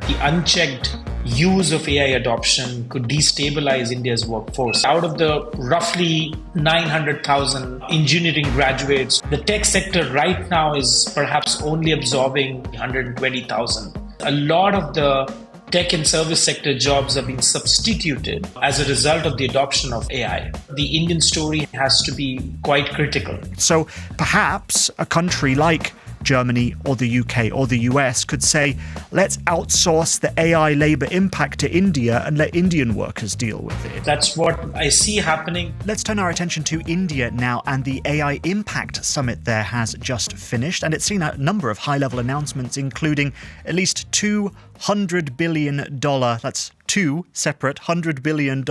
The unchecked use of AI adoption could destabilize India's workforce. Out of the roughly 900,000 engineering graduates, the tech sector right now is perhaps only absorbing 120,000. A lot of the tech and service sector jobs are being substituted as a result of the adoption of AI. The Indian story has to be quite critical. So perhaps a country like Germany or the UK or the US could say, let's outsource the AI labor impact to India and let Indian workers deal with it. That's what I see happening. Let's turn our attention to India now, and the AI Impact Summit there has just finished, and it's seen a number of high-level announcements, including at least $200 billion, that's two separate $100 billion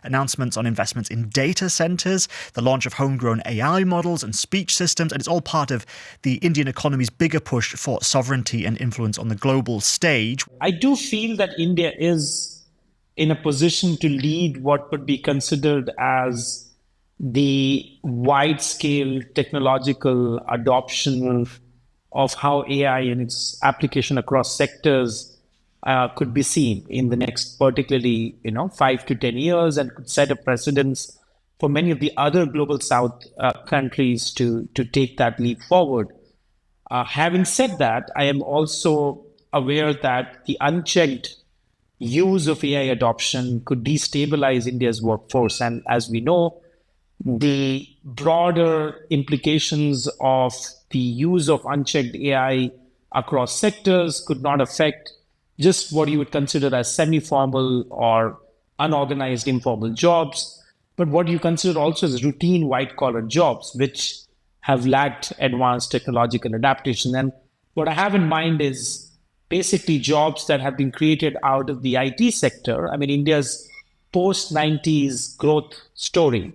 announcements on investments in data centers, the launch of homegrown AI models and speech systems, and it's all part of the Indian economy's bigger push for sovereignty and influence on the global stage. I do feel that India is in a position to lead what could be considered as the wide-scale technological adoption of how AI and its application across sectors could be seen in the next, particularly, 5 to 10 years, and could set a precedence for many of the other global South countries to take that leap forward. Having said that, I am also aware that the unchecked use of AI adoption could destabilize India's workforce. And as we know, the broader implications of the use of unchecked AI across sectors could not affect just what you would consider as semi-formal or unorganized informal jobs, but what you consider also as routine white-collar jobs, which have lacked advanced technological adaptation. And what I have in mind is basically jobs that have been created out of the IT sector. I mean, India's post-90s growth story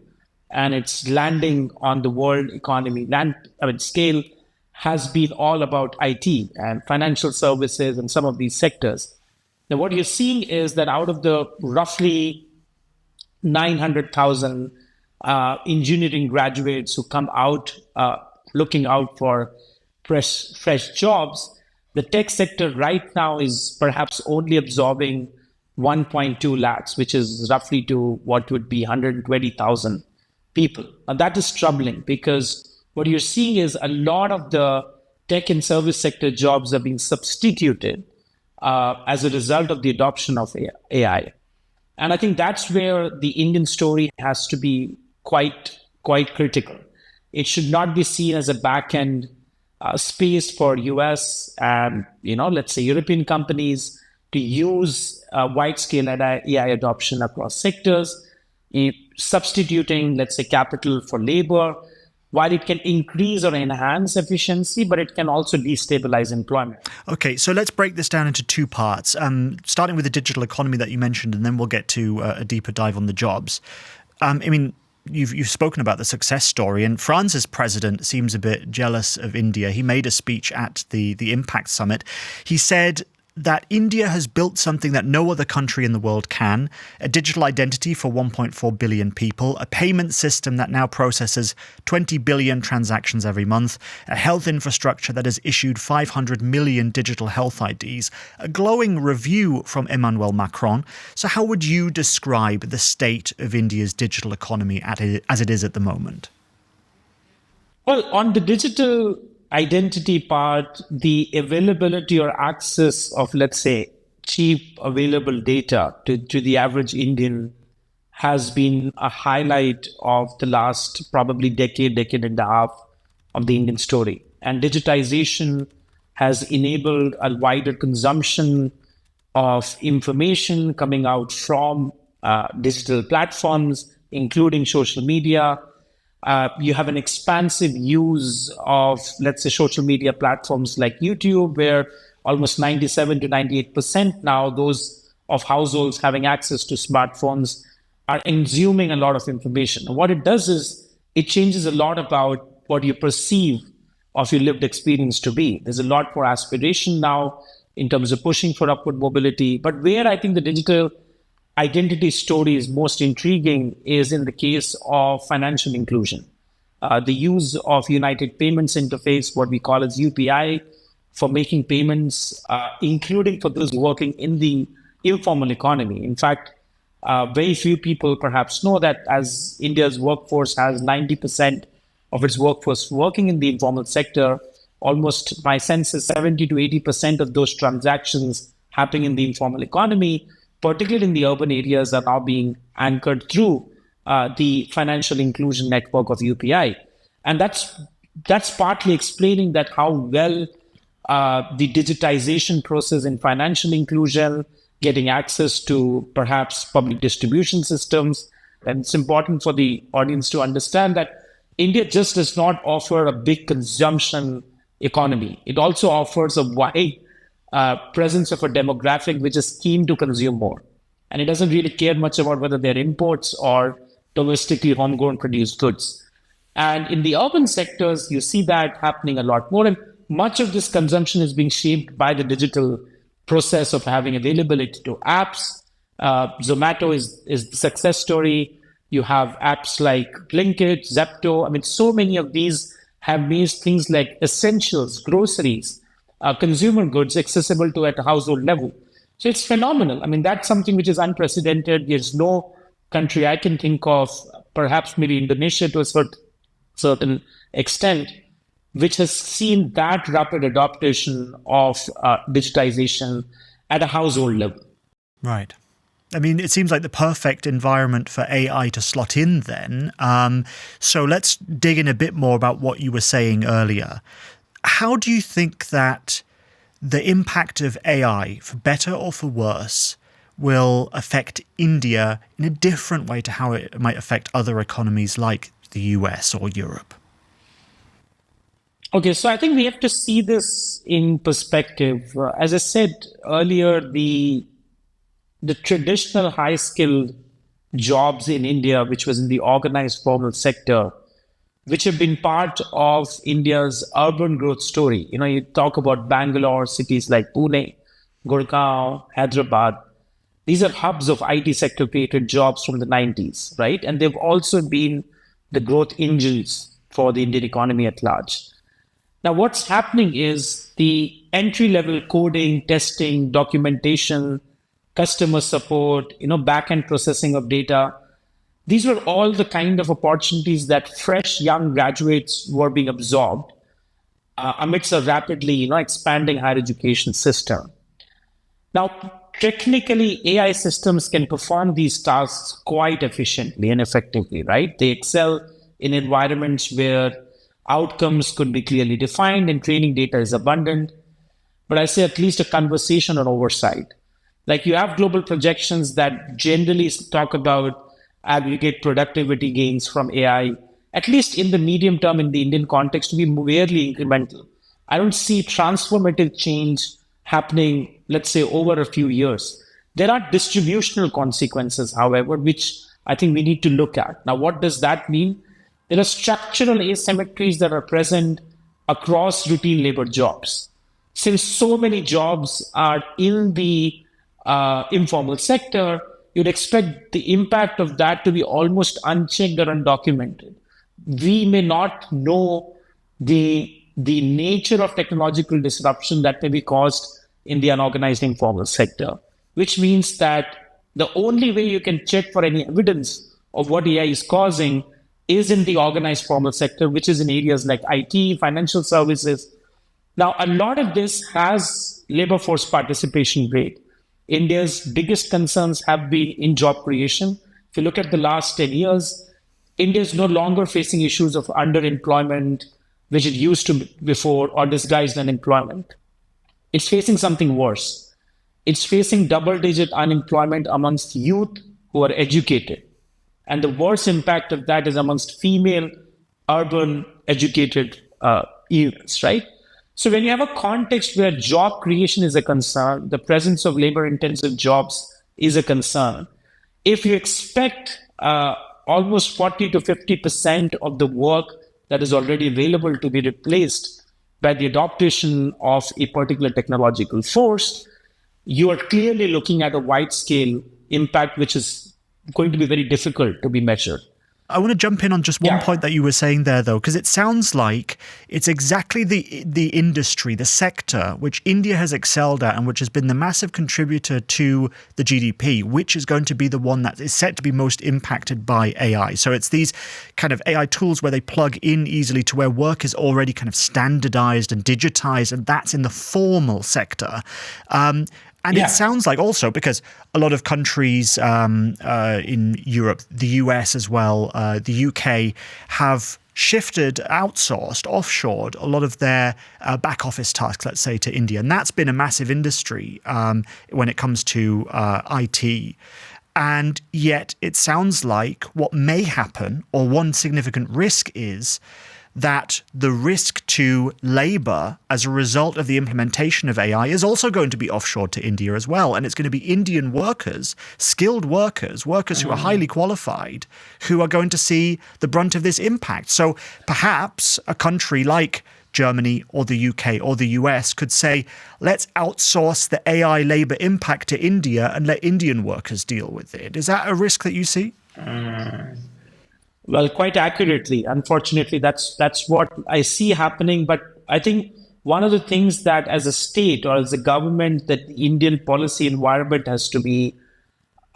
and its landing on the world economy scale has been all about IT and financial services and some of these sectors. Now, what you're seeing is that out of the roughly 900,000 engineering graduates who come out looking out for fresh jobs, the tech sector right now is perhaps only absorbing 1.2 lakhs, which is roughly to what would be 120,000 people. And that is troubling because what you're seeing is a lot of the tech and service sector jobs are being substituted as a result of the adoption of AI. And I think that's where the Indian story has to be quite critical. It should not be seen as a back-end space for US and, let's say European companies to use wide-scale AI adoption across sectors, substituting, let's say, capital for labor. While it can increase or enhance efficiency, but it can also destabilize employment. Okay, so let's break this down into two parts, starting with the digital economy that you mentioned, and then we'll get to a deeper dive on the jobs. You've spoken about the success story, and France's president seems a bit jealous of India. He made a speech at the Impact Summit. He said that India has built something that no other country in the world can, a digital identity for 1.4 billion people, a payment system that now processes 20 billion transactions every month, a health infrastructure that has issued 500 million digital health IDs, a glowing review from Emmanuel Macron. So how would you describe the state of India's digital economy as it is at the moment? Well, on the digital identity part, the availability or access of, let's say, cheap available data to the average Indian has been a highlight of the last probably decade and a half of the Indian story. And digitization has enabled a wider consumption of information coming out from digital platforms, including social media. You have an expansive use of, let's say, social media platforms like YouTube, where almost 97 to 98% now, those of households having access to smartphones are consuming a lot of information. And what it does is it changes a lot about what you perceive of your lived experience to be. There's a lot more aspiration now in terms of pushing for upward mobility. But where I think the digital identity story is most intriguing is in the case of financial inclusion. The use of United Payments Interface, what we call as UPI, for making payments, including for those working in the informal economy. In fact, very few people perhaps know that as India's workforce has 90% of its workforce working in the informal sector, almost my sense is 70 to 80% of those transactions happening in the informal economy, particularly in the urban areas, are now being anchored through the financial inclusion network of UPI. And that's partly explaining that how well the digitization process in financial inclusion, getting access to perhaps public distribution systems. And it's important for the audience to understand that India just does not offer a big consumption economy. It also offers a wide presence of a demographic which is keen to consume more. And it doesn't really care much about whether they're imports or domestically homegrown produced goods. And in the urban sectors, you see that happening a lot more. And much of this consumption is being shaped by the digital process of having availability to apps. Zomato is the success story. You have apps like Blinkit, Zepto. I mean, so many of these have made things like essentials, groceries, consumer goods accessible to at a household level. So it's phenomenal. I mean, that's something which is unprecedented. There's no country I can think of, perhaps maybe Indonesia to a certain extent, which has seen that rapid adaptation of digitization at a household level. Right. I mean, it seems like the perfect environment for AI to slot in then. So let's dig in a bit more about what you were saying earlier. How do you think that the impact of AI, for better or for worse, will affect India in a different way to how it might affect other economies like the US or Europe? Okay, so I think we have to see this in perspective. As I said earlier, the traditional high-skilled jobs in India, which was in the organized formal sector, which have been part of India's urban growth story. You know, you talk about Bangalore, cities like Pune, Gurgaon, Hyderabad. These are hubs of IT sector created jobs from the 90s, right? And they've also been the growth engines for the Indian economy at large. Now, what's happening is the entry-level coding, testing, documentation, customer support, back-end processing of data. These were all the kind of opportunities that fresh young graduates were being absorbed amidst a rapidly, expanding higher education system. Now, technically, AI systems can perform these tasks quite efficiently and effectively, right? They excel in environments where outcomes could be clearly defined and training data is abundant. But I say at least a conversation or oversight. Like you have global projections that generally talk about aggregate productivity gains from AI, at least in the medium term in the Indian context, to be merely incremental. I don't see transformative change happening, let's say, over a few years. There are distributional consequences, however, which I think we need to look at. Now, what does that mean? There are structural asymmetries that are present across routine labor jobs. Since so many jobs are in the informal sector, you'd expect the impact of that to be almost unchecked or undocumented. We may not know the nature of technological disruption that may be caused in the unorganized informal sector, which means that the only way you can check for any evidence of what AI is causing is in the organized formal sector, which is in areas like IT, financial services. Now, a lot of this has labor force participation rate. India's biggest concerns have been in job creation. If you look at the last 10 years, India is no longer facing issues of underemployment, which it used to before, or disguised unemployment. It's facing something worse. It's facing double-digit unemployment amongst youth who are educated. And the worst impact of that is amongst female, urban, educated youths, right? So when you have a context where job creation is a concern, the presence of labor-intensive jobs is a concern. If you expect almost 40 to 50% of the work that is already available to be replaced by the adoption of a particular technological force, you are clearly looking at a wide-scale impact, which is going to be very difficult to be measured. I want to jump in on just one point that you were saying there, though, because it sounds like it's exactly the industry, the sector, which India has excelled at and which has been the massive contributor to the GDP, which is going to be the one that is set to be most impacted by AI. So it's these kind of AI tools where they plug in easily to where work is already kind of standardized and digitized, and that's in the formal sector. And it sounds like also, because a lot of countries in Europe, the US as well, the UK, have shifted, outsourced, offshored a lot of their back office tasks, let's say, to India. And that's been a massive industry when it comes to IT. And yet it sounds like what may happen, or one significant risk, is that the risk to labor as a result of the implementation of AI is also going to be offshored to India as well. And it's going to be Indian workers, skilled workers, workers who are highly qualified, who are going to see the brunt of this impact. So perhaps a country like Germany or the UK or the US could say, let's outsource the AI labor impact to India and let Indian workers deal with it. Is that a risk that you see? Well, quite accurately. Unfortunately, that's what I see happening. But I think one of the things that as a state or as a government that the Indian policy environment has to be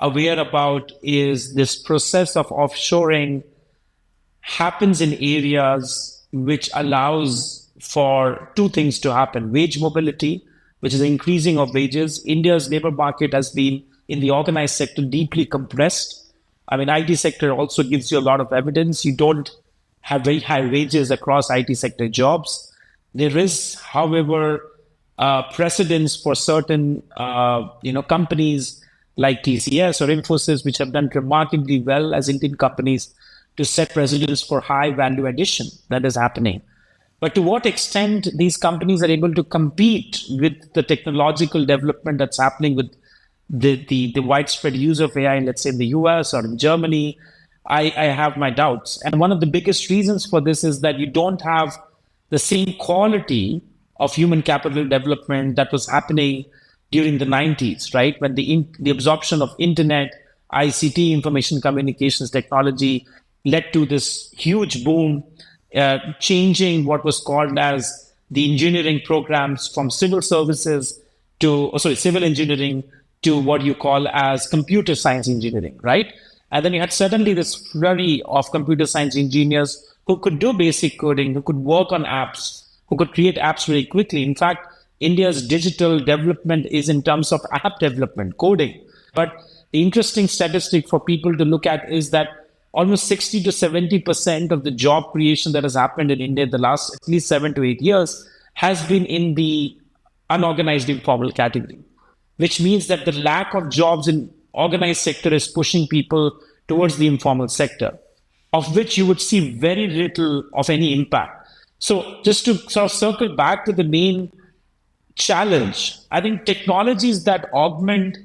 aware about is this process of offshoring happens in areas which allows for two things to happen. Wage mobility, which is increasing of wages. India's labor market has been in the organized sector deeply compressed. I mean, IT sector also gives you a lot of evidence. You don't have very high wages across IT sector jobs. There is, however, precedence for certain, companies like TCS or Infosys, which have done remarkably well as Indian companies to set precedents for high value addition that is happening. But to what extent these companies are able to compete with the technological development that's happening with the widespread use of AI, let's say in the US or in Germany, I have my doubts. And one of the biggest reasons for this is that you don't have the same quality of human capital development that was happening during the 90s, right? When the absorption of internet, ICT, information communications technology led to this huge boom, changing what was called as the engineering programs from civil services civil engineering to what you call as computer science engineering, right? And then you had suddenly this flurry of computer science engineers who could do basic coding, who could work on apps, who could create apps very quickly. In fact, India's digital development is in terms of app development, coding. But the interesting statistic for people to look at is that almost 60 to 70% of the job creation that has happened in India in the last at least 7 to 8 years has been in the unorganized informal category, which means that the lack of jobs in organized sector is pushing people towards the informal sector, of which you would see very little of any impact. So just to sort of circle back to the main challenge, I think technologies that augment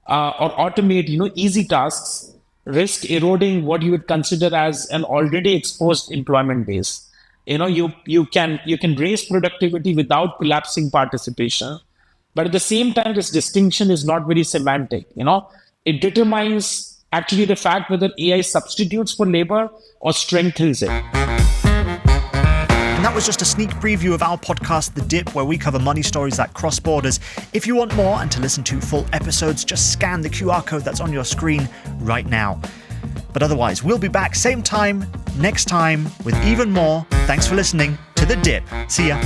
or automate, easy tasks risk eroding what you would consider as an already exposed employment base. You can raise productivity without collapsing participation. But at the same time, this distinction is not very semantic. It determines actually the fact whether AI substitutes for labor or strengthens it. And that was just a sneak preview of our podcast, The Dip, where we cover money stories that cross borders. If you want more and to listen to full episodes, just scan the QR code that's on your screen right now. But otherwise, we'll be back same time, next time, with even more. Thanks for listening to The Dip. See ya.